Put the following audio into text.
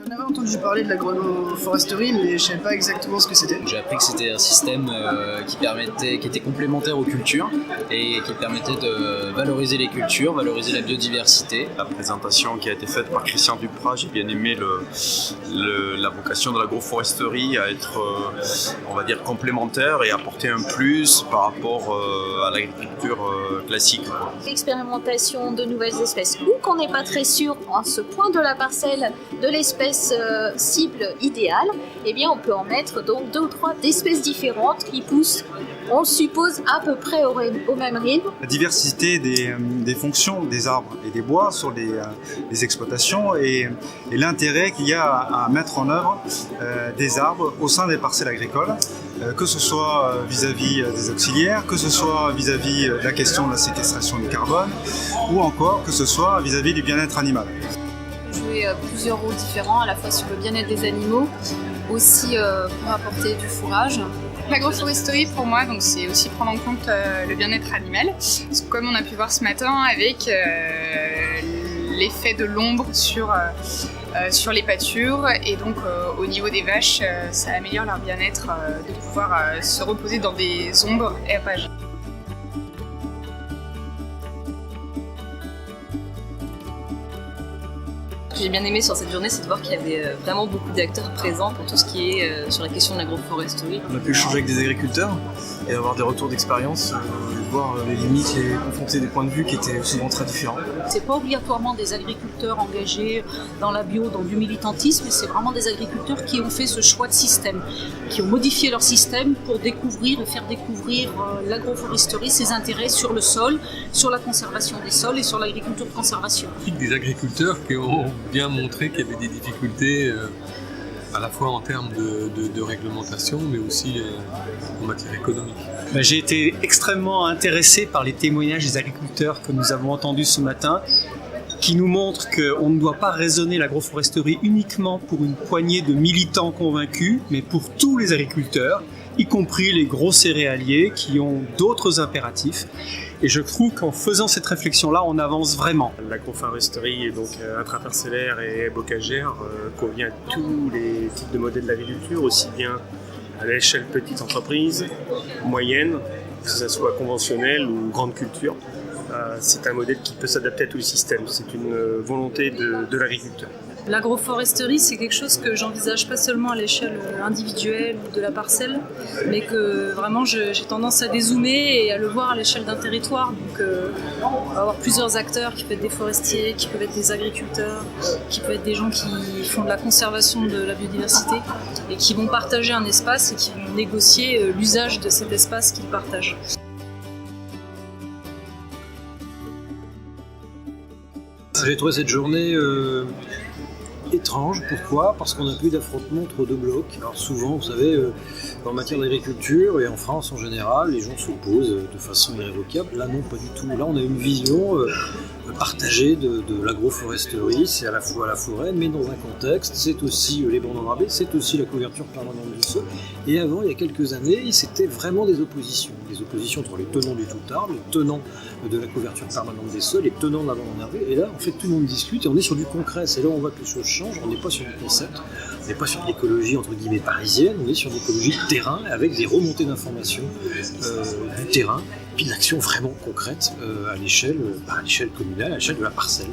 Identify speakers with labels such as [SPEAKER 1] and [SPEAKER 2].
[SPEAKER 1] J'en avais entendu parler de l'agroforesterie, mais je ne savais pas exactement ce que c'était.
[SPEAKER 2] J'ai appris que c'était un système qui était complémentaire aux cultures et qui permettait de valoriser les cultures, valoriser la biodiversité.
[SPEAKER 3] La présentation qui a été faite par Christian Duprat, j'ai bien aimé la vocation de l'agroforesterie à être, on va dire, complémentaire et apporter un plus par rapport à l'agriculture classique.
[SPEAKER 4] L'expérimentation de nouvelles espèces, ou qu'on n'est pas très sûr en ce point de la parcelle de l'espèce cible idéale, eh bien on peut en mettre donc 2 ou 3 d'espèces différentes qui poussent, on le suppose, à peu près au même rythme.
[SPEAKER 5] La diversité des fonctions des arbres et des bois sur les exploitations et l'intérêt qu'il y a à mettre en œuvre des arbres au sein des parcelles agricoles, que ce soit vis-à-vis des auxiliaires, que ce soit vis-à-vis de la question de la séquestration du carbone, ou encore que ce soit vis-à-vis du bien-être animal.
[SPEAKER 6] Jouer plusieurs rôles différents, à la fois sur le bien-être des animaux, aussi pour apporter du fourrage.
[SPEAKER 7] L'agroforesterie pour moi, donc, c'est aussi prendre en compte le bien-être animal. Parce que comme on a pu voir ce matin avec l'effet de l'ombre sur les pâtures et donc au niveau des vaches, ça améliore leur bien-être de pouvoir se reposer dans des ombres herbagées.
[SPEAKER 8] Ce que j'ai bien aimé sur cette journée, c'est de voir qu'il y avait vraiment beaucoup d'acteurs présents pour tout ce qui est sur la question de l'agroforesterie.
[SPEAKER 9] On a pu échanger avec des agriculteurs et avoir des retours d'expérience, voir les limites et confronter des points de vue qui étaient souvent très différents.
[SPEAKER 10] C'est pas obligatoirement des agriculteurs engagés dans la bio, dans du militantisme, mais c'est vraiment des agriculteurs qui ont fait ce choix de système, qui ont modifié leur système pour découvrir et faire découvrir l'agroforesterie, ses intérêts sur le sol, sur la conservation des sols et sur l'agriculture de conservation.
[SPEAKER 11] Des agriculteurs qui ont bien montré qu'il y avait des difficultés à la fois en termes de réglementation, mais aussi en matière économique.
[SPEAKER 12] J'ai été extrêmement intéressé par les témoignages des agriculteurs que nous avons entendus ce matin, qui nous montrent qu'on ne doit pas raisonner l'agroforesterie uniquement pour une poignée de militants convaincus, mais pour tous les agriculteurs, y compris les gros céréaliers qui ont d'autres impératifs. Et je trouve qu'en faisant cette réflexion-là, on avance vraiment.
[SPEAKER 13] L'agroforesterie, donc intraparcellaire et bocagère, convient à tous les types de modèles d'agriculture, aussi bien à l'échelle petite entreprise, moyenne, que ce soit conventionnelle ou grande culture. C'est un modèle qui peut s'adapter à tous les systèmes. C'est une volonté de l'agriculteur.
[SPEAKER 6] L'agroforesterie, c'est quelque chose que j'envisage pas seulement à l'échelle individuelle ou de la parcelle, mais que vraiment j'ai tendance à dézoomer et à le voir à l'échelle d'un territoire. Donc on va avoir plusieurs acteurs qui peuvent être des forestiers, qui peuvent être des agriculteurs, qui peuvent être des gens qui font de la conservation de la biodiversité et qui vont partager un espace et qui vont négocier l'usage de cet espace qu'ils partagent.
[SPEAKER 14] J'ai trouvé cette journée étrange. Pourquoi ? Parce qu'on a plus d'affrontements entre deux blocs. Alors souvent, vous savez, en matière d'agriculture et en France en général, les gens s'opposent de façon irrévocable. Là non, pas du tout. Là, on a une vision partagée de l'agroforesterie. C'est à la fois la forêt, mais dans un contexte. C'est aussi les bancs enrabés, c'est aussi la couverture permanente du sol. Et avant, il y a quelques années, c'était vraiment des oppositions. Des oppositions entre les tenants du tout arbre, les tenants de la couverture permanente des sols, les tenants de la bande enrabée. Et là, en fait, tout le monde discute et on est sur du concret. C'est là où on voit que les choses changent. On n'est pas sur du concept, on n'est pas sur de l'écologie entre guillemets parisienne, on est sur de l'écologie de terrain avec des remontées d'informations du terrain, puis de l'action vraiment concrète à l'échelle communale, à l'échelle de la parcelle.